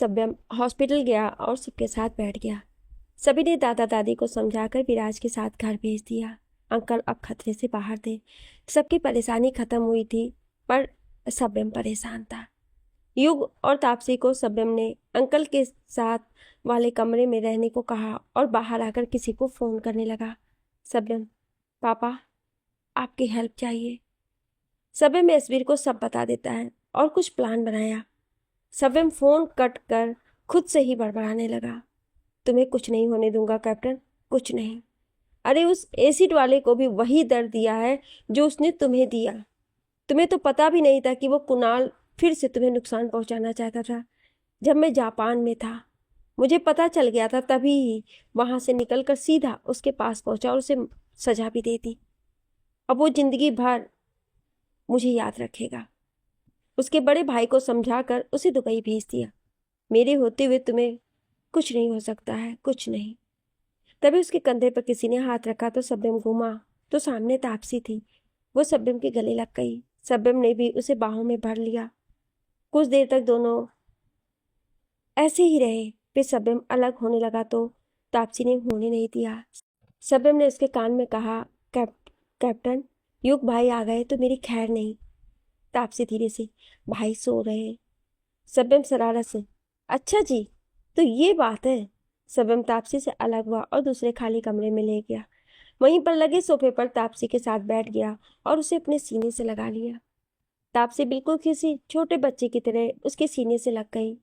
सभ्यम hospital गया और सबके साथ बैठ गया। सभी ने दादा दादी को समझाकर विराज के साथ घर भेज दिया। अंकल अब खतरे से बाहर थे। सबकी परेशानी खत्म हुई थी, पर सभ्यम परेशान था। युग और तापसी को सभ्यम ने अंकल के साथ वाले कमरे में रहने को कहा और बाहर आकर किसी को फ़ोन करने लगा। सभ्यम, पापा आपकी हेल्प चाहिए। सभ्यम एसवीर को सब बता देता है और कुछ प्लान बनाया। सभ्यम फ़ोन कट कर खुद से ही बड़बड़ाने लगा। तुम्हें कुछ नहीं होने दूंगा कैप्टन, कुछ नहीं। अरे उस एसिड वाले को भी वही दर्द दिया है जो उसने तुम्हें दिया। तुम्हें तो पता भी नहीं था कि वो कुणाल फिर से तुम्हें नुकसान पहुंचाना चाहता था। जब मैं जापान में था मुझे पता चल गया था, तभी ही वहां से निकलकर सीधा उसके पास पहुंचा और उसे सजा भी दे दी। अब वो जिंदगी भर मुझे याद रखेगा। उसके बड़े भाई को समझाकर उसे दुबई भेज दिया। मेरे होते हुए तुम्हें कुछ नहीं हो सकता है, कुछ नहीं। तभी उसके कंधे पर किसी ने हाथ रखा तो सभ्यम घूमा तो सामने तापसी थी। वो सभ्यम के गले लग गई। सभ्यम ने भी उसे बाहों में भर लिया। कुछ देर तक दोनों ऐसे ही रहे। फिर सभ्यम अलग होने लगा तो तापसी ने होने नहीं दिया। सभ्यम ने उसके कान में कहा, कैप्टन युग भाई आ गए तो मेरी खैर नहीं। तापसी धीरे से, भाई सो रहे। सभ्यम शरारत से, अच्छा जी, तो ये बात है। सभ्यम तापसी से अलग हुआ और दूसरे खाली कमरे में ले गया। वहीं पर लगे सोफे पर तापसी के साथ बैठ गया और उसे अपने सीने से लगा लिया। तापसी बिल्कुल किसी छोटे बच्चे की तरह उसके सीने से लग गई।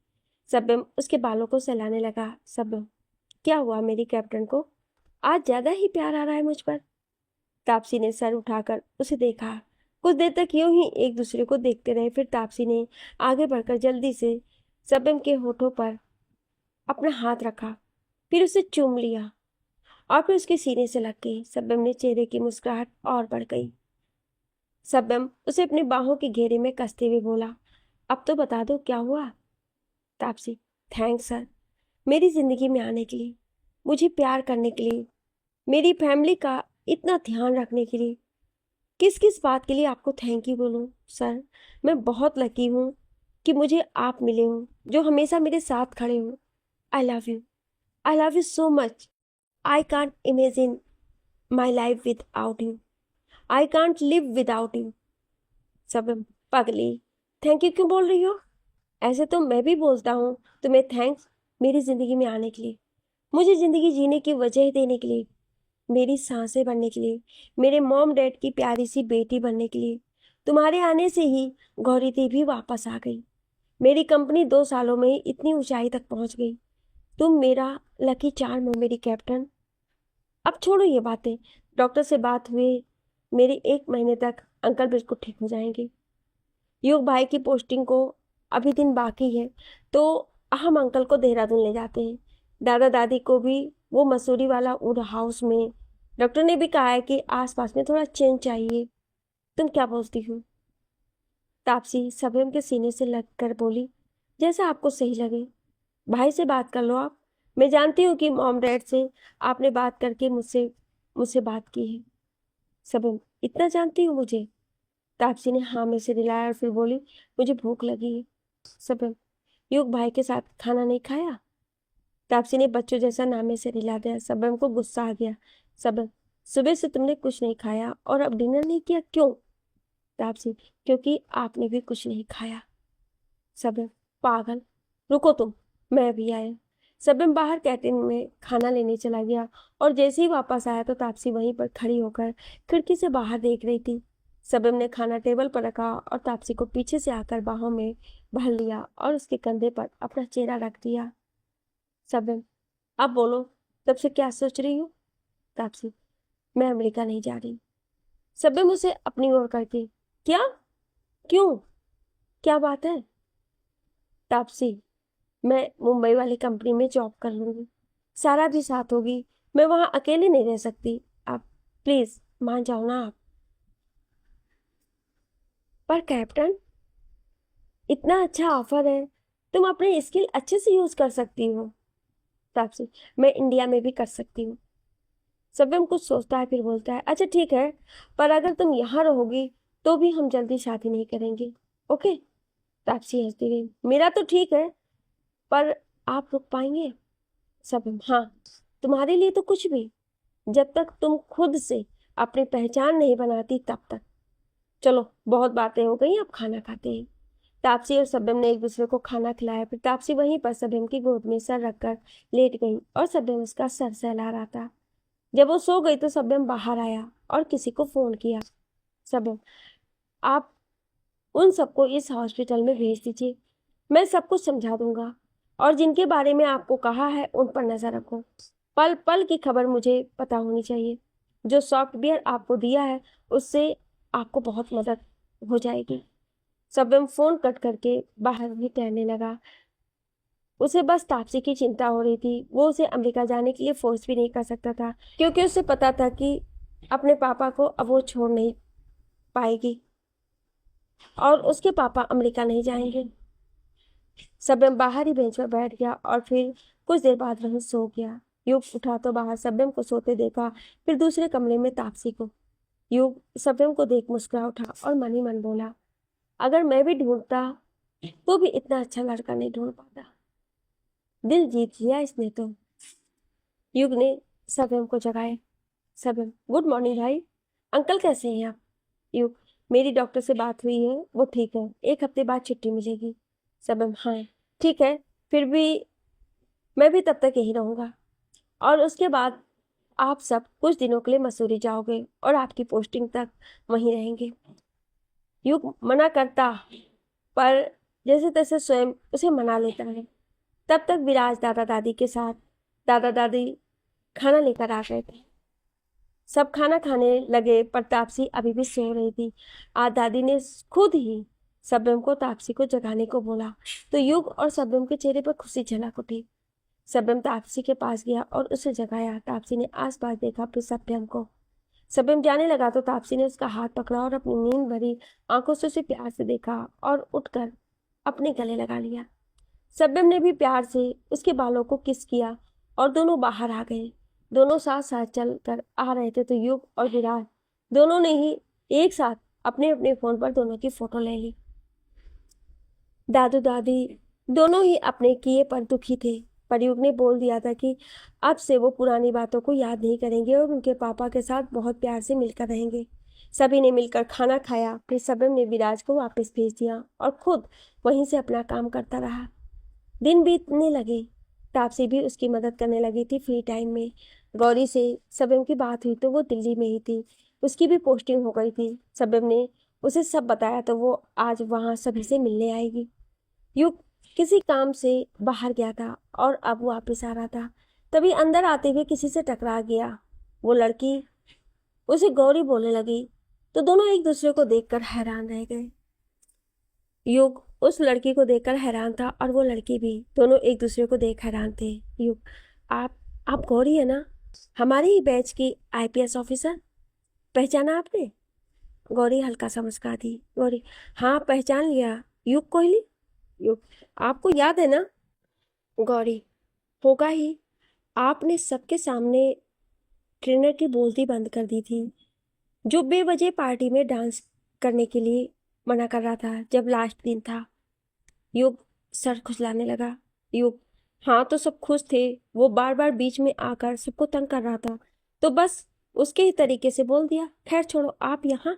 सभ्यम उसके बालों को सहलाने लगा। सभ्यम, क्या हुआ मेरी कैप्टन को? आज ज्यादा ही प्यार आ रहा है मुझ पर। तापसी ने सर उठाकर उसे देखा। कुछ देर तक यूं ही एक दूसरे को देखते रहे। फिर तापसी ने आगे बढ़कर जल्दी से सभ्यम के होठों पर अपना हाथ रखा, फिर उसे चूम लिया और फिर उसके सीने से लग गई। सभ्यम ने चेहरे की मुस्कुराहट और बढ़ गई। सभ्यम उसे अपनी बाहों के घेरे में कसते हुए बोला, अब तो बता दो क्या हुआ। तापसी, थैंक्स सर, मेरी जिंदगी में आने के लिए, मुझे प्यार करने के लिए, मेरी फैमिली का इतना ध्यान रखने के लिए। किस किस बात के लिए आपको थैंक यू बोलूं सर। मैं बहुत लकी हूँ कि मुझे आप मिले हो जो हमेशा मेरे साथ खड़े हो। I love you, I love you so much. I can't imagine my life without you. I can't live without you. सब पगली, थैंक यू क्यों बोल रही हो? ऐसे तो मैं भी बोलता हूँ तुम्हें थैंक्स, मेरी जिंदगी में आने के लिए, मुझे जिंदगी जीने की वजह देने के लिए, मेरी सांसें बनने के लिए, मेरे मॉम डैड की प्यारी सी बेटी बनने के लिए। तुम्हारे आने से ही गौरी देवी वापस आ गई। मेरी कंपनी 2 सालों में ही इतनी ऊंचाई तक पहुंच गई। तुम मेरा लकी चार्म हो मेरी कैप्टन। अब छोड़ो ये बातें। डॉक्टर से बात हुई, मेरे 1 महीने तक अंकल बिल्कुल ठीक हो जाएंगे। युग भाई की पोस्टिंग को अभी दिन बाकी है, तो हम अंकल को देहरादून ले जाते हैं। दादा दादी को भी वो मसूरी वाला वुड हाउस में। डॉक्टर ने भी कहा है कि आसपास में थोड़ा चेंज चाहिए। तुम क्या बोलती हो? तापसी सभ्यम के सीने से लग कर बोली, जैसा आपको सही लगे। भाई से बात कर लो आप। मैं जानती हूँ कि मॉम डैड से आपने बात करके मुझसे मुझसे बात की है। सभ्यम, इतना जानती हूँ मुझे? तापसी ने हाँ में से दिलाया और फिर बोली, मुझे भूख लगी है। सभ्यम, युग भाई के साथ खाना नहीं खाया? तापसी ने बच्चों जैसा नामे से दिला दिया। सभ्यम को गुस्सा आ गया। सभ्यम, सुबह से तुमने कुछ नहीं खाया और अब डिनर नहीं किया, क्यों? तापसी, क्योंकि आपने भी कुछ नहीं खाया। सभ्यम, पागल, रुको तुम, मैं भी आया। सभ्यम बाहर कैंटीन में खाना लेने चला गया और जैसे ही वापस आया तो तापसी वहीं पर खड़ी होकर खिड़की से बाहर देख रही थी। सभ्यम ने खाना टेबल पर रखा और तापसी को पीछे से आकर बाहों में भर लिया और उसके कंधे पर अपना चेहरा रख दिया। सभ्यम, अब बोलो, तब से क्या सोच रही हो? तापसी, मैं अमेरिका नहीं जा रही। सभ्यम उसे अपनी ओर करके, क्या? क्यों, क्या बात है? तापसी, मैं मुंबई वाली कंपनी में जॉब कर लूंगी, सारा भी साथ होगी। मैं वहां अकेले नहीं रह सकती। आप प्लीज मान जाओ ना आप। पर कैप्टन, इतना अच्छा ऑफर है, तुम अपने स्किल अच्छे से यूज कर सकती हो। तापसी, मैं इंडिया में भी कर सकती हूँ। सभ्यम कुछ सोचता है फिर बोलता है, अच्छा ठीक है, पर अगर तुम यहाँ रहोगी तो भी हम जल्दी शादी नहीं करेंगे, ओके? तापसी हंसती गई, मेरा तो ठीक है, पर आप रुक पाएंगे? सबम, हाँ, तुम्हारे लिए तो कुछ भी, जब तक तुम खुद से अपनी पहचान नहीं बनाती तब तक। चलो, बहुत बातें हो गई, अब खाना खाते हैं। तापसी और सबम ने एक दूसरे को खाना खिलाया। फिर तापसी वहीं पर सबम की गोद में सर रखकर लेट गई और सबम उसका सर सहला रहा था। जब वो सो गई तो सबम बाहर आया और किसी को फोन किया। सबम, आप उन सबको इस हॉस्पिटल में भेज दीजिए, मैं सब कुछ समझा दूंगा, और जिनके बारे में आपको कहा है उन पर नजर रखो। पल पल की खबर मुझे पता होनी चाहिए। जो सॉफ्टवेयर आपको दिया है उससे आपको बहुत मदद हो जाएगी। सबम फोन कट करके बाहर भी टहलने लगा। उसे बस तापसी की चिंता हो रही थी। वो उसे अमेरिका जाने के लिए फोर्स भी नहीं कर सकता था, क्योंकि उसे पता था कि अपने पापा को अब वो छोड़ नहीं पाएगी और उसके पापा अमेरिका नहीं जाएंगे। सबम बाहर ही बेंच पर बैठ गया और फिर कुछ देर बाद वहीं सो गया। युग उठा तो बाहर सबम को सोते देखा, फिर दूसरे कमरे में तापसी को। युग सबम को देख मुस्कुरा उठा और मन ही मन बोला, अगर मैं भी ढूंढता तो भी इतना अच्छा लड़का नहीं ढूंढ पाता। दिल जीत लिया इसने तो। युग ने सबम को जगाया। सबम, गुड मॉर्निंग भाई। अंकल कैसे हैं आप? युग, मेरी डॉक्टर से बात हुई है, वो ठीक है, 1 हफ्ते बाद छुट्टी मिलेगी। सबम, हाँ ठीक है, फिर भी मैं भी तब तक यहीं रहूंगा, और उसके बाद आप सब कुछ दिनों के लिए मसूरी जाओगे और आपकी पोस्टिंग तक वहीं रहेंगे। युग मना करता, पर जैसे तैसे स्वयं उसे मना लेता है। तब तक विराज दादा दादी के साथ, दादा दादी खाना लेकर आ गए थे। सब खाना खाने लगे, पर तापसी अभी भी सो रही थी। आज दादी ने खुद ही सबम को तापसी को जगाने को बोला, तो युग और सबम के चेहरे पर खुशी झलक उठी। सबम तापसी के पास गया और उसे जगाया। तापसी ने आसपास देखा, फिर सबम को। सबम जाने लगा तो तापसी ने उसका हाथ पकड़ा और अपनी नींद भरी आंखों से उसे प्यार से देखा और उठकर अपने गले लगा लिया। सबम ने भी प्यार से उसके बालों को किस किया और दोनों बाहर आ गए। दोनों साथ साथ चल कर आ रहे थे तो युग और विराट दोनों ने ही एक साथ अपने अपने फोन पर दोनों की फोटो ले ली। दादू दादी दोनों ही अपने किए पर दुखी थे, पर युग ने बोल दिया था कि अब से वो पुरानी बातों को याद नहीं करेंगे और उनके पापा के साथ बहुत प्यार से मिलकर रहेंगे। सभी ने मिलकर खाना खाया। फिर सबम ने विराज को वापस भेज दिया और खुद वहीं से अपना काम करता रहा। दिन बीतने लगे। तापसी भी उसकी मदद करने लगी थी फ्री टाइम में। गौरी से सबम की बात हुई तो वो दिल्ली में ही थी, उसकी भी पोस्टिंग हो गई थी। सबम ने उसे सब बताया तो वो आज वहाँ सभी से मिलने आएगी। युग किसी काम से बाहर गया था और अब वापस आ रहा था, तभी अंदर आते हुए किसी से टकरा गया। वो लड़की उसे गौरी बोलने लगी तो दोनों एक दूसरे को देखकर हैरान रह गए। युग उस लड़की को देखकर हैरान था और वो लड़की भी, दोनों एक दूसरे को देख हैरान थे। युग, आप गौरी है ना, हमारे ही बैच की आईपीएस ऑफिसर, पहचाना आपने? गौरी हल्का सा मुस्कुरा दी। गौरी, हाँ पहचान लिया, युग कोहली। युग, आपको याद है ना? गौरी, होगा ही, आपने सबके सामने ट्रेनर की बोलती बंद कर दी थी, जो बेवजह पार्टी में डांस करने के लिए मना कर रहा था जब लास्ट दिन था। युग सर खुजलाने लगा। युग, हाँ तो सब खुश थे, वो बार बार बीच में आकर सबको तंग कर रहा था, तो बस उसके ही तरीके से बोल दिया। खैर छोड़ो, आप यहाँ?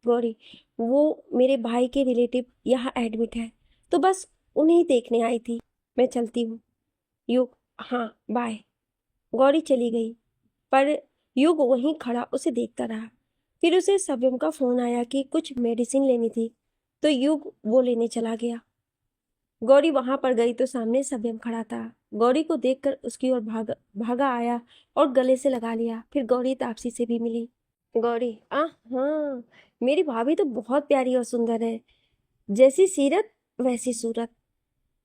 गौरी, वो मेरे भाई के रिलेटिव यहाँ एडमिट है, तो बस उन्हें देखने आई थी, मैं चलती हूँ। युग, हाँ बाय। गौरी चली गई, पर युग वहीं खड़ा उसे देखता रहा। फिर उसे सबम का फोन आया कि कुछ मेडिसिन लेनी थी, तो युग वो लेने चला गया। गौरी वहां पर गई तो सामने सबम खड़ा था। गौरी को देखकर उसकी ओर भागा आया और गले से लगा लिया। फिर गौरी तापसी से भी मिली। गौरी, हाँ, मेरी भाभी तो बहुत प्यारी और सुंदर है, जैसी सीरत वैसी सूरत।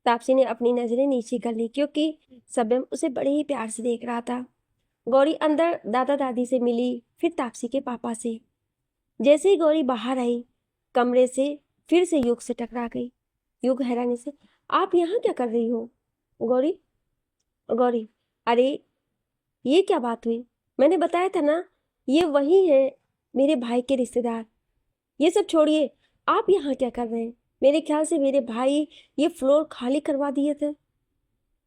तापसी ने अपनी नजरें नीची कर ली, क्योंकि सबम उसे बड़े ही प्यार से देख रहा था। गौरी अंदर दादा दादी से मिली, फिर तापसी के पापा से। जैसे ही गौरी बाहर आई कमरे से, फिर से युग से टकरा गई। युग हैरानी से, आप यहाँ क्या कर रही हो? गौरी, गौरी, अरे ये क्या बात हुई? मैंने बताया था ना, ये वही है मेरे भाई के रिश्तेदार। ये सब छोड़िए, आप यहाँ क्या कर रहे हैं? मेरे ख्याल से मेरे भाई ये फ्लोर खाली करवा दिए थे।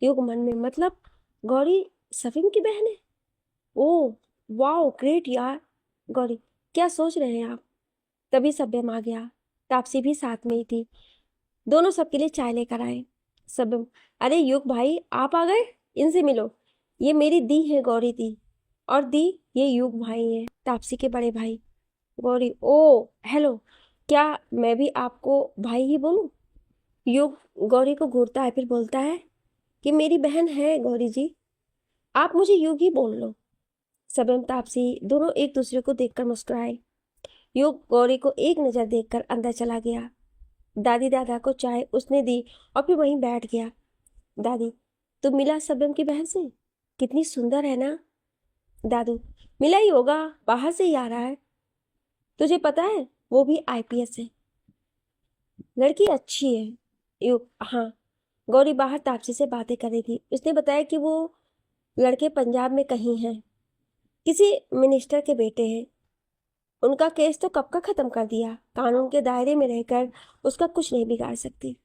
युग मन में, मतलब गौरी सफीम की बहन है? ओह वाओ ग्रेट यार। गौरी क्या सोच रहे हैं आप? तभी सभ्यम आ गया। तापसी भी साथ में ही थी। दोनों सबके लिए चाय लेकर आए। सभ्यम, अरे युग भाई आप आ गए, इनसे मिलो। ये मेरी दी है गौरी दी, और दी ये युग भाई है, तापसी के बड़े भाई। गौरी ओ हेलो, क्या मैं भी आपको भाई ही बोलूं? युग गौरी को घूरता है, फिर बोलता है कि मेरी बहन है गौरी जी, आप मुझे युग ही बोल लो। सबम तापसी दोनों एक दूसरे को देखकर मुस्कुराए। युग गौरी को एक नजर देखकर अंदर चला गया। दादी दादा को चाय उसने दी और फिर वहीं बैठ गया। दादी, तुम मिला सबम की बहन से? कितनी सुंदर है ना? दादू, मिला ही होगा, बाहर से ही आ रहा है। तुझे पता है वो भी आईपीएस है, लड़की अच्छी है। युग, हाँ। गौरी बाहर तापसी से बातें कर रही थी। उसने बताया कि वो लड़के पंजाब में कहीं हैं, किसी मिनिस्टर के बेटे हैं। उनका केस तो कब का खत्म कर दिया, कानून के दायरे में रहकर उसका कुछ नहीं बिगाड़ सकती।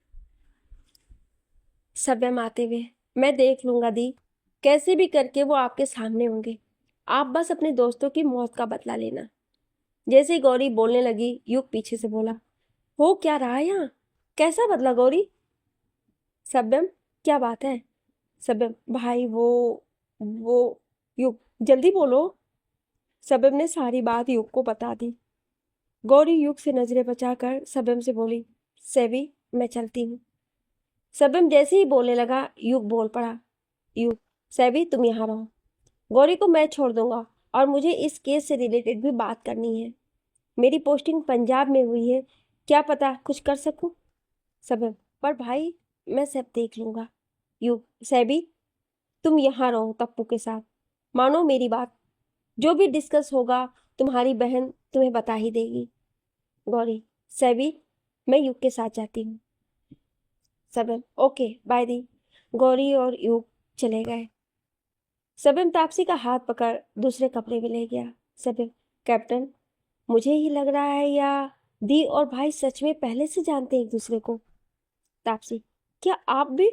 सभ्यम आते हुए, मैं देख लूंगा दी, कैसे भी करके वो आपके सामने होंगे। आप बस अपने दोस्तों की मौत का बदला लेना। जैसे ही गौरी बोलने लगी, युग पीछे से बोला, हो क्या रहा है यहाँ? कैसा बदला गौरी? सभ्यम, क्या बात है? सभ्यम, भाई वो युग, जल्दी बोलो। सभ्यम ने सारी बात युग को बता दी। गौरी युग से नजरें बचाकर सभ्यम से बोली, सेवी मैं चलती हूँ। सभ्यम जैसे ही बोलने लगा, युग बोल पड़ा, युग सेवी तुम यहाँ रहो, गौरी को मैं छोड़ दूंगा, और मुझे इस केस से रिलेटेड भी बात करनी है। मेरी पोस्टिंग पंजाब में हुई है, क्या पता कुछ कर सकूं। सभ्यम, पर भाई मैं सब देख लूंगा। युग, सेवी तुम यहाँ रहो तप्पू के साथ, मानो मेरी बात, जो भी डिस्कस होगा तुम्हारी बहन तुम्हें बता ही देगी। गौरी, सेवी मैं युग के साथ जाती हूँ। सबम, ओके बाय दी। गौरी और युग चले गए। सबम तापसी का हाथ पकड़ दूसरे कमरे में ले गया। सबम, कैप्टन मुझे ही लग रहा है या दी और भाई सच में पहले से जानते हैं एक दूसरे को? तापसी, क्या आप भी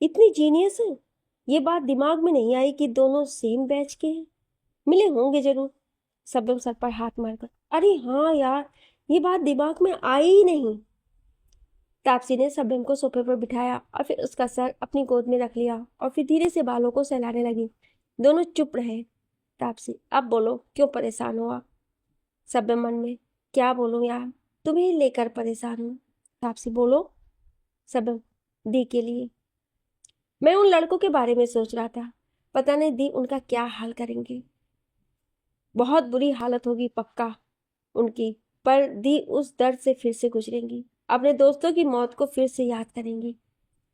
इतनी जीनियस हैं? ये बात दिमाग में नहीं आई कि दोनों सेम बैच के हैं, मिले होंगे जरूर। सबम सर पर हाथ मारकर, अरे हाँ यार, ये बात दिमाग में आई ही नहीं। तापसी ने सबम को सोफे पर बिठाया और फिर उसका सर अपनी गोद में रख लिया और फिर धीरे से बालों को सहलाने लगी। दोनों चुप रहे। तापसी, अब बोलो क्यों परेशान हो आप? सबम मन में, क्या बोलूं यार, तुम्हें लेकर परेशान हूँ। तापसी, बोलो। सबम, दी के लिए। मैं उन लड़कों के बारे में सोच रहा था, पता नहीं दी उनका क्या हाल करेंगे। बहुत बुरी हालत होगी पक्का उनकी, पर दी उस दर्द से फिर से गुजरेंगी, अपने दोस्तों की मौत को फिर से याद करेंगी।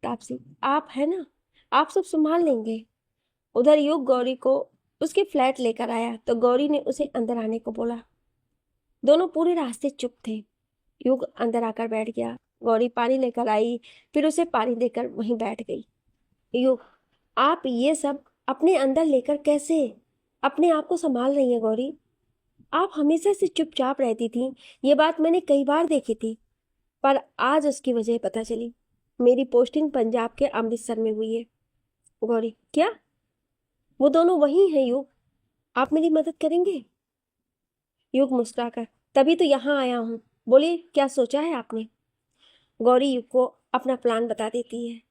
तापसी, आप है ना, आप सब संभाल लेंगे। उधर युग गौरी को उसके फ्लैट लेकर आया तो गौरी ने उसे अंदर आने को बोला। दोनों पूरे रास्ते चुप थे। युग अंदर आकर बैठ गया। गौरी पानी लेकर आई, फिर उसे पानी देकर वहीं बैठ गई। युग, आप ये सब अपने अंदर लेकर कैसे अपने आप को संभाल रही हैं गौरी? आप हमेशा से चुपचाप रहती थी, ये बात मैंने कई बार देखी थी, पर आज उसकी वजह पता चली। मेरी पोस्टिंग पंजाब के अमृतसर में हुई है। गौरी, क्या? वो दोनों वही हैं युग, आप मेरी मदद करेंगे? युग मुस्कुराकर, तभी तो यहाँ आया हूँ, बोलिए क्या सोचा है आपने? गौरी युग को अपना प्लान बता देती है।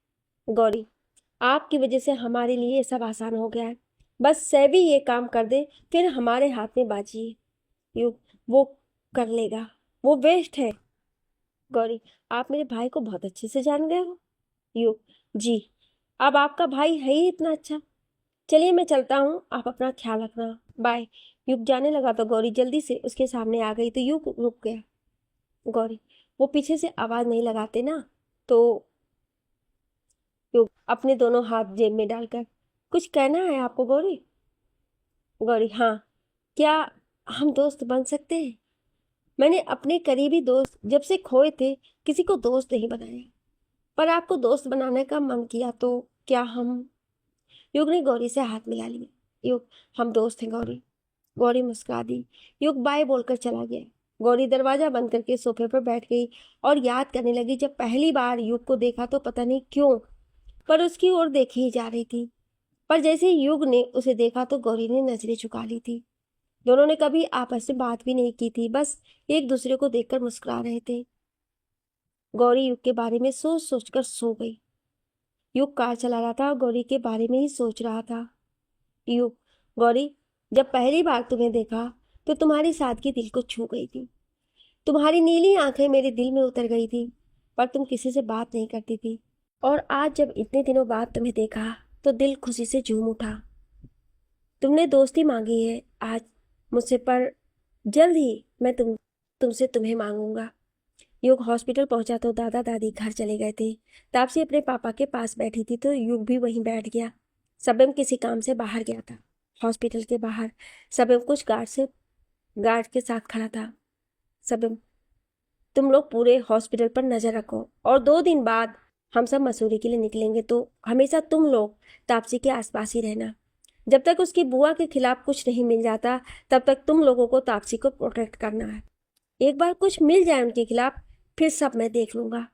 गौरी, आपकी वजह से हमारे लिए ये सब आसान हो गया है, बस सैवी ये काम कर दे फिर हमारे हाथ में बाजी है। युग, वो कर लेगा, वो वेस्ट है। गौरी, आप मेरे भाई को बहुत अच्छे से जान गए हो। युग, जी, अब आपका भाई है ही इतना अच्छा। चलिए मैं चलता हूँ, आप अपना ख्याल रखना, बाय। युग जाने लगा तो गौरी जल्दी से उसके सामने आ गई तो युग रुक गया। गौरी, वो पीछे से आवाज नहीं लगाते ना तो। युग अपने दोनों हाथ जेब में डालकर, कुछ कहना है आपको गौरी? गौरी, हाँ, क्या हम दोस्त बन सकते हैं? मैंने अपने करीबी दोस्त जब से खोए थे किसी को दोस्त नहीं बनाया, पर आपको दोस्त बनाने का मन किया तो क्या हम? युग ने गौरी से हाथ मिला लिया। युग, हम दोस्त हैं गौरी। गौरी मुस्कुरा दी। युग बाय बोलकर चला गया। गौरी दरवाजा बंद करके सोफे पर बैठ गई और याद करने लगी, जब पहली बार युग को देखा तो पता नहीं क्यों, पर उसकी ओर देखी ही जा रही थी। पर जैसे ही युग ने उसे देखा तो गौरी ने नजरें झुका ली थी। दोनों ने कभी आपस में बात भी नहीं की थी, बस एक दूसरे को देखकर मुस्कुरा रहे थे। गौरी युग के बारे में सोच सोचकर सो गई। युग कार चला रहा था और गौरी के बारे में ही सोच रहा था। युग, गौरी, जब पहली बार तुम्हें देखा तो तुम्हारी सादगी दिल को छू गई थी। तुम्हारी नीली आंखें मेरे दिल में उतर गई थी, पर तुम किसी से बात नहीं करती थी। और आज जब इतने दिनों बाद तुम्हें देखा तो दिल खुशी से झूम उठा। तुमने दोस्ती मांगी है आज मुझसे, पर जल्द ही मैं तुमसे तुम्हें मांगूंगा। युग हॉस्पिटल पहुंचा तो दादा दादी घर चले गए थे। तापसी अपने पापा के पास बैठी थी तो युग भी वहीं बैठ गया। सबम किसी काम से बाहर गया था। हॉस्पिटल के बाहर सबम कुछ गार्ड के साथ खड़ा था। सबम, तुम लोग पूरे हॉस्पिटल पर नजर रखो और 2 दिन बाद हम सब मसूरी के लिए निकलेंगे, तो हमेशा तुम लोग तापसी के आसपास ही रहना। जब तक उसकी बुआ के खिलाफ कुछ नहीं मिल जाता तब तक तुम लोगों को तापसी को प्रोटेक्ट करना है। एक बार कुछ मिल जाए उनके खिलाफ फिर सब मैं देख लूंगा।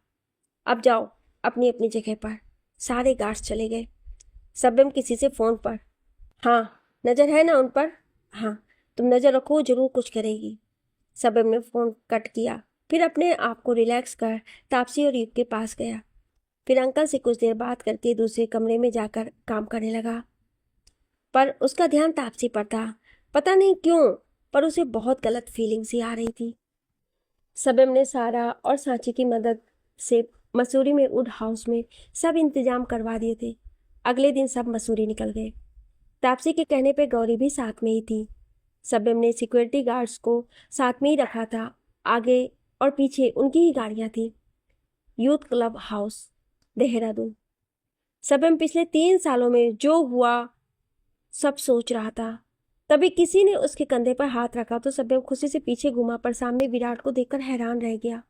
अब जाओ अपनी अपनी जगह पर। सारे गार्ड्स चले गए। सबम किसी से फोन पर, हाँ नजर है ना उन पर? हाँ, तुम नजर रखो, जरूर कुछ करेगी। सबम ने फोन कट किया, फिर अपने आप को रिलैक्स कर तापसी और युग के पास गया। फिर अंकल से कुछ देर बात करके दूसरे कमरे में जाकर काम करने लगा। पर उसका ध्यान तापसी पर था। पता नहीं क्यों, पर उसे बहुत गलत फीलिंग सी आ रही थी। सबम ने सारा और सांची की मदद से मसूरी में वुड हाउस में सब इंतजाम करवा दिए थे। अगले दिन सब मसूरी निकल गए। तापसी के कहने पे गौरी भी साथ में ही थी। सबम ने सिक्योरिटी गार्ड्स को साथ में ही रखा था। आगे और पीछे उनकी ही गाड़ियां थी। Youth club house, Dehradun. सबम पिछले 3 सालों में जो हुआ सब सोच रहा था। तभी किसी ने उसके कंधे पर हाथ रखा तो सबम खुशी से पीछे घूमा, पर सामने विराट को देखकर हैरान रह गया।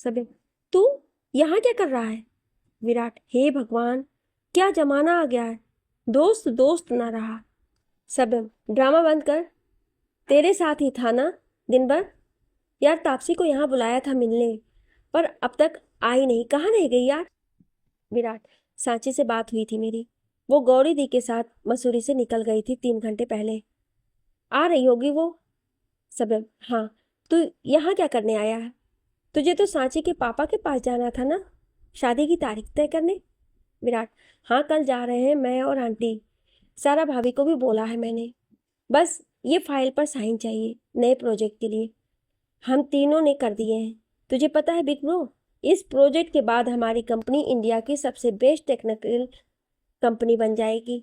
सबम, तू यहाँ क्या कर रहा है? विराट, हे भगवान, क्या जमाना आ गया है, दोस्त दोस्त ना रहा। सबम, ड्रामा बंद कर, तेरे साथ ही था ना दिन भर? यार तापसी को यहाँ बुलाया था मिलने, पर अब तक आई नहीं, कहाँ रह गई यार? विराट, सांची से बात हुई थी मेरी, वो गौरी दी के साथ मसूरी से निकल गई थी 3 घंटे पहले। आ रही होगी वो। सबम, हाँ, तू यहाँ क्या करने आया है? तुझे तो सांची के पापा के पास जाना था ना, शादी की तारीख तय करने। विराट, हाँ कल जा रहे हैं मैं और आंटी। सारा भाभी को भी बोला है मैंने। बस ये फाइल पर साइन चाहिए नए प्रोजेक्ट के लिए। हम तीनों ने कर दिए हैं। तुझे पता है बिग ब्रो, इस प्रोजेक्ट के बाद हमारी कंपनी इंडिया की सबसे बेस्ट टेक्निकल कंपनी बन जाएगी।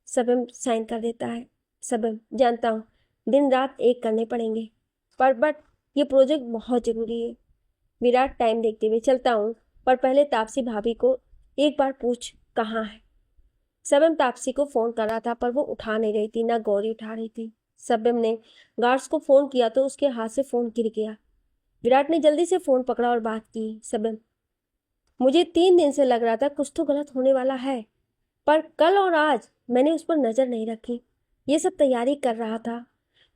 सबम साइन कर देता है। सबम, जानता हूँ दिन रात एक करने पड़ेंगे, पर बट ये प्रोजेक्ट बहुत ज़रूरी है। विराट टाइम देखते हुए, चलता हूँ, पर पहले तापसी भाभी को एक बार पूछ कहाँ है। सबम तापसी को फ़ोन कर रहा था पर वो उठा नहीं रही थी, ना गौरी उठा रही थी। सबम ने गार्ड्स को फ़ोन किया तो उसके हाथ से फ़ोन गिर गया। विराट ने जल्दी से फ़ोन पकड़ा और बात की। सबम, मुझे 3 दिन से लग रहा था कुछ तो गलत होने वाला है, पर कल और आज मैंने उस पर नज़र नहीं रखी। ये सब तैयारी कर रहा था।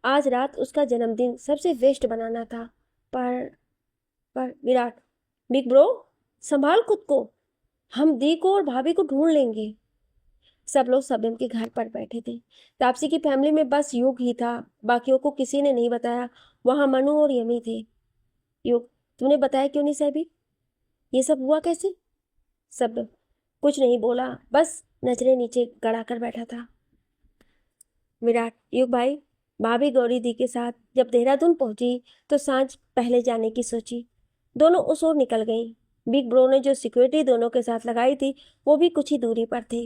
आज रात उसका जन्मदिन सबसे बेस्ट बनाना था। पर विराट, बिग ब्रो, संभाल खुद को, हम दी को और भाभी को ढूंढ लेंगे। सब लोग सबम के घर पर बैठे थे। तापसी की फैमिली में बस युग ही था, बाकियों को किसी ने नहीं बताया। वहां मनु और यमी थे। युग, तूने बताया क्यों नहीं साहबी? ये सब हुआ कैसे? सब कुछ नहीं बोला, बस नजरें नीचे गड़ा कर बैठा था। विराट, युग भाई, भाभी गौरी दी के साथ जब देहरादून पहुंची तो सांझ पहले जाने की सोची। दोनों उस ओर निकल गई। बिग ब्रो ने जो सिक्योरिटी दोनों के साथ लगाई थी वो भी कुछ ही दूरी पर थे।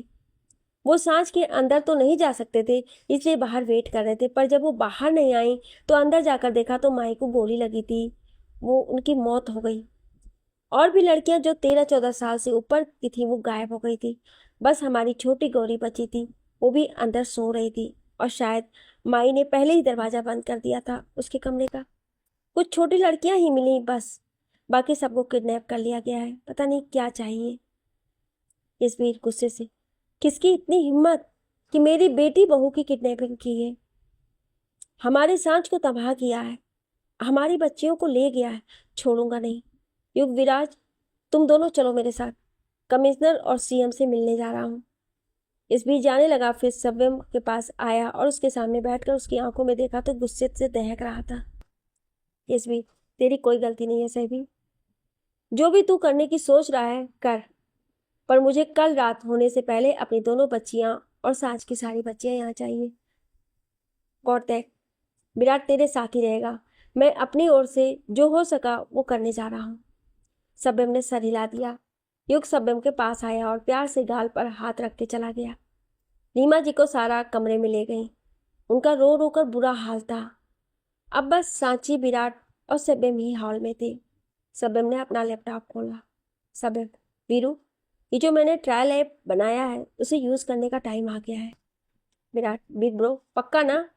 वो सांझ के अंदर तो नहीं जा सकते थे, इसलिए बाहर वेट कर रहे थे। पर जब वो बाहर नहीं आई तो अंदर जाकर देखा तो माई को गोली लगी थी, वो उनकी मौत हो गई। और भी लड़कियां जो 13-14 साल से ऊपर की थी वो गायब हो गई थी। बस हमारी छोटी गौरी बची थी, वो भी अंदर सो रही थी, और शायद माई ने पहले ही दरवाजा बंद कर दिया था उसके कमरे का। कुछ छोटी लड़कियां ही मिली बस, बाकी सबको किडनैप कर लिया गया है। पता नहीं क्या चाहिए। इस वीर गुस्से से, किसकी इतनी हिम्मत कि मेरी बेटी बहू की किडनैपिंग की है, हमारे सांझ को तबाह किया है, हमारी बच्चियों को ले गया है, छोड़ूंगा नहीं। युग, विराज, तुम दोनों चलो मेरे साथ। कमिश्नर और सीएम से मिलने जा रहा हूँ। इस बीच जाने लगा, फिर सब्यम के पास आया और उसके सामने बैठकर उसकी आंखों में देखा तो गुस्से से दहक रहा था। इस बीच तेरी कोई गलती नहीं है सैबी, जो भी तू करने की सोच रहा है कर, पर मुझे कल रात होने से पहले अपनी दोनों बच्चियां और साँझ की सारी बच्चियां यहाँ चाहिए। गौरतैक, विराट तेरे साथ ही रहेगा। मैं अपनी ओर से जो हो सका वो करने जा रहा हूँ। सब्यम ने सर हिला दिया। युग सब्यम के पास आया और प्यार से गाल पर हाथ रख के चला गया। रीमा जी को सारा कमरे में ले गई। उनका रो रो कर बुरा हाल था। अब बस सांची, विराट और सब्यम ही हॉल में थे। सब्यम ने अपना लैपटॉप खोला। सब्यम, वीरू, ये जो मैंने ट्रायल ऐप बनाया है उसे यूज़ करने का टाइम आ गया है। विराट, बिग ब्रो, पक्का ना?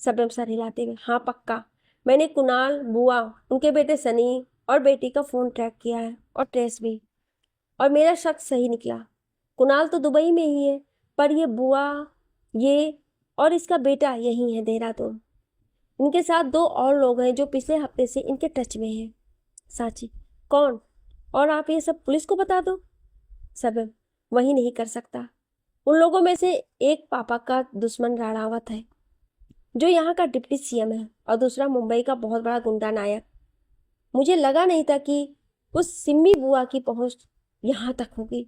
सब्यम सर हिलाते हुए, हाँ पक्का। मैंने कुणाल, बुआ, उनके बेटे सनी और बेटी का फ़ोन ट्रैक किया है और ट्रेस भी, और मेरा शक सही निकला। कुणाल तो दुबई में ही है, पर ये बुआ, ये और इसका बेटा यही है, देहरादून। इनके साथ 2 और लोग हैं जो पिछले हफ्ते से इनके टच में हैं। सांची, कौन? और आप ये सब पुलिस को बता दो। सब्यम, वही नहीं कर सकता। उन लोगों में से एक पापा का दुश्मन राणावत है, जो यहाँ का डिप्टी सीएम है, और दूसरा मुंबई का बहुत बड़ा गुंडा नायक। मुझे लगा नहीं था कि उस सिम्मी बुआ की पहुंच यहाँ तक होगी।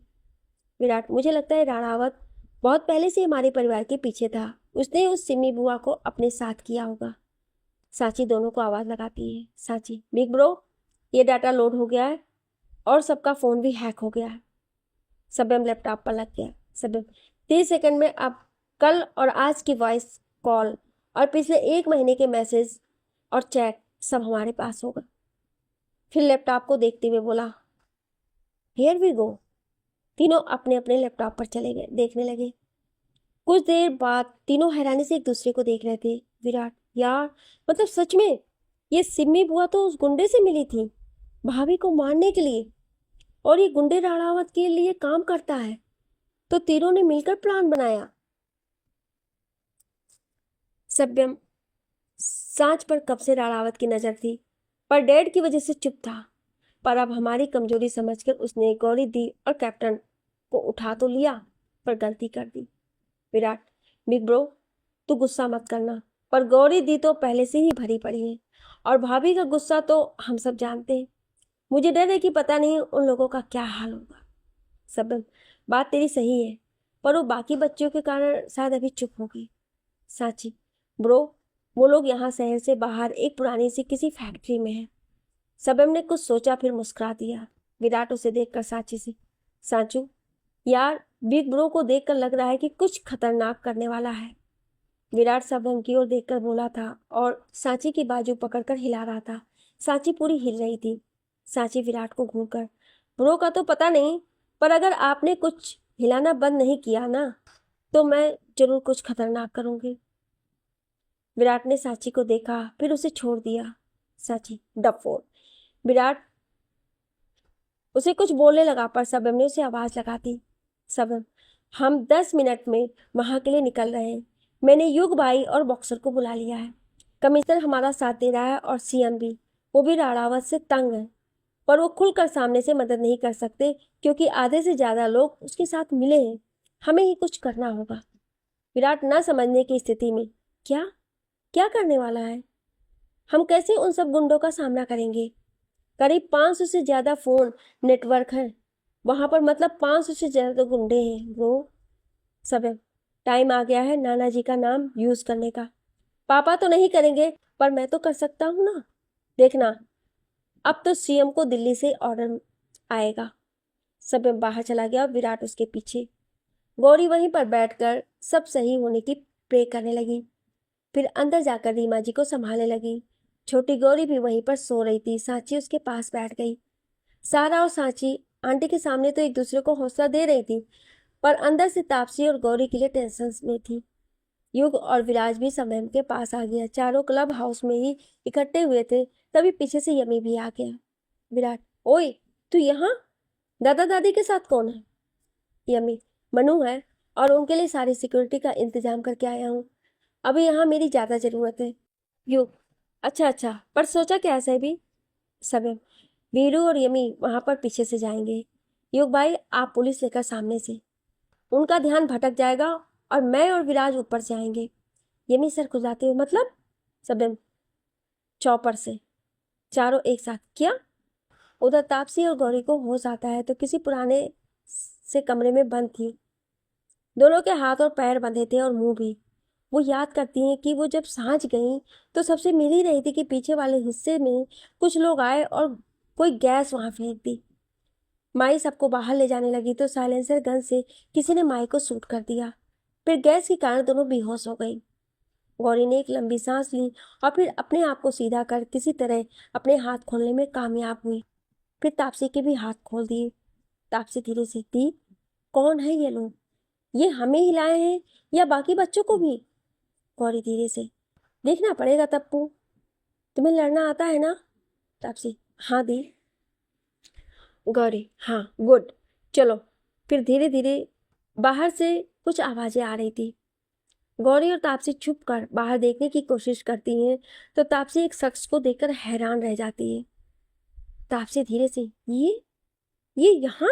विराट, मुझे लगता है राणावत बहुत पहले से हमारे परिवार के पीछे था। उसने उस सिम्मी बुआ को अपने साथ किया होगा। सांची दोनों को आवाज़ लगाती है। सांची, बिग ब्रो, ये डाटा लोड हो गया है और सबका फ़ोन भी हैक हो गया है। सब्यम लैपटॉप पर लग गया। सब्यम, 30 सेकंड में अब कल और आज की वॉइस कॉल और पिछले 1 महीने के मैसेज और चैट सब हमारे पास होगा। फिर लैपटॉप को देखते हुए बोला, हियर वी गो। तीनों अपने अपने लैपटॉप पर चले गए, देखने लगे। कुछ देर बाद तीनों हैरानी से एक दूसरे को देख रहे थे। विराट, यार, मतलब सच में ये सिम्मी बुआ तो उस गुंडे से मिली थी भाभी को मारने के लिए, और ये गुंडे राणावत के लिए काम करता है, तो तीनों ने मिलकर प्लान बनाया। सब्यम सांच पर कब से राणावत की नजर थी, पर डैड की वजह से चुप था। पर अब हमारी कमजोरी समझकर उसने गौरी दी और कैप्टन को उठा तो लिया, पर गलती कर दी। विराट, बिग ब्रो, तू गुस्सा मत करना, पर गौरी दी तो पहले से ही भरी पड़ी है, और भाभी का गुस्सा तो हम सब जानते हैं। मुझे डर है कि पता नहीं उन लोगों का क्या हाल होगा। सब्यम, बात तेरी सही है, पर वो बाकी बच्चों के कारण शायद अभी चुप होगी। सांची, ब्रो, वो लोग यहाँ शहर से बाहर एक पुरानी सी किसी फैक्ट्री में है। सब्यम ने कुछ सोचा, फिर मुस्कुरा दिया। विराट उसे देखकर सांची से, सांचू, यार, बिग ब्रो को देखकर लग रहा है कि कुछ खतरनाक करने वाला है। विराट सब्यम की ओर देखकर बोला था और सांची की बाजू पकड़कर हिला रहा था। सांची पूरी हिल रही थी। सांची विराट को घूरकर, ब्रो का तो पता नहीं, पर अगर आपने कुछ हिलाना बंद नहीं किया ना, तो मैं जरूर कुछ खतरनाक करूंगी। विराट ने सांची को देखा, फिर उसे छोड़ दिया। सांची, डफोर। विराट उसे कुछ बोलने लगा, पर सब्यम ने उसे आवाज लगा दी। सब्यम, हम 10 मिनट में वहां के लिए निकल रहे हैं। मैंने युग भाई और बॉक्सर को बुला लिया है। कमिश्नर हमारा साथ दे रहा है और सीएम भी। वो भी राणावत से तंग है, पर वो खुलकर सामने से मदद नहीं कर सकते क्योंकि आधे से ज्यादा लोग उसके साथ मिले हैं। हमें ही कुछ करना होगा। विराट न समझने की स्थिति में, क्या क्या करने वाला है? हम कैसे उन सब गुंडों का सामना करेंगे? करीब 500 से ज्यादा फोन नेटवर्क है वहां पर, मतलब 500 से ज्यादा गुंडे हैं वो। सब टाइम आ गया है नाना जी का नाम यूज करने का। पापा तो नहीं करेंगे, पर मैं तो कर सकता हूँ ना। देखना, अब तो सीएम को दिल्ली से ऑर्डर आएगा। सब बाहर चला गया, विराट उसके पीछे। गौरी वहीं पर बैठकर सब सही होने की प्रे करने लगी। फिर अंदर जाकर रीमा जी को संभालने लगी। छोटी गौरी भी वहीं पर सो रही थी। सांची उसके पास बैठ गई। सारा और सांची आंटी के सामने तो एक दूसरे को हौसला दे रही थी, पर अंदर से तापसी और गौरी के लिए टेंशन में थी। युग और विराज भी समय के पास आ गया। चारों क्लब हाउस में ही इकट्ठे हुए थे, तभी पीछे से यमी भी आ गया। विराट, ओए, तू यहाँ? दादा दादी के साथ कौन है? यमी, मनु है, और उनके लिए सारी सिक्योरिटी का इंतजाम करके आया हूँ। अभी यहाँ मेरी ज़्यादा ज़रूरत है। युग, अच्छा अच्छा, पर सोचा क्या ऐसे भी? सब वीरू और यमी वहां पर पीछे से जाएंगे। युग भाई, आप पुलिस लेकर सामने से, उनका ध्यान भटक जाएगा और मैं और विराज ऊपर से आएंगे। यमी सर खुजाते हुए, मतलब? सबने चौपर से चारों एक साथ, क्या? उधर तापसी और गौरी को होश आता है तो किसी पुराने से कमरे में बंद थी। दोनों के हाथ और पैर बंधे थे और मुंह भी। वो याद करती हैं कि वो जब सांझ गई तो सबसे मिल ही रही थी कि पीछे वाले हिस्से में कुछ लोग आए और कोई गैस वहां फेंक दी। माई सबको बाहर ले जाने लगी तो साइलेंसर गन से किसी ने माई को शूट कर दिया। फिर गैस के कारण दोनों बेहोश हो गई। गौरी ने एक लंबी सांस ली और फिर अपने आप को सीधा कर किसी तरह अपने हाथ खोलने में कामयाब हुई। फिर तापसी के भी हाथ खोल दिए। तापसी धीरे से, दी, कौन है ये लोग? ये हमें हिलाए हैं या बाकी बच्चों को भी? गौरी धीरे से, देखना पड़ेगा तप्पू, तुम्हें लड़ना आता है ना? तापसी, हाँ दी। गौरी, हाँ, गुड, चलो। फिर धीरे धीरे बाहर से कुछ आवाजें आ रही थी। गौरी और तापसी छुप कर बाहर देखने की कोशिश करती हैं तो तापसी एक शख्स को देखकर हैरान रह जाती है। तापसी धीरे से, ये यहाँ?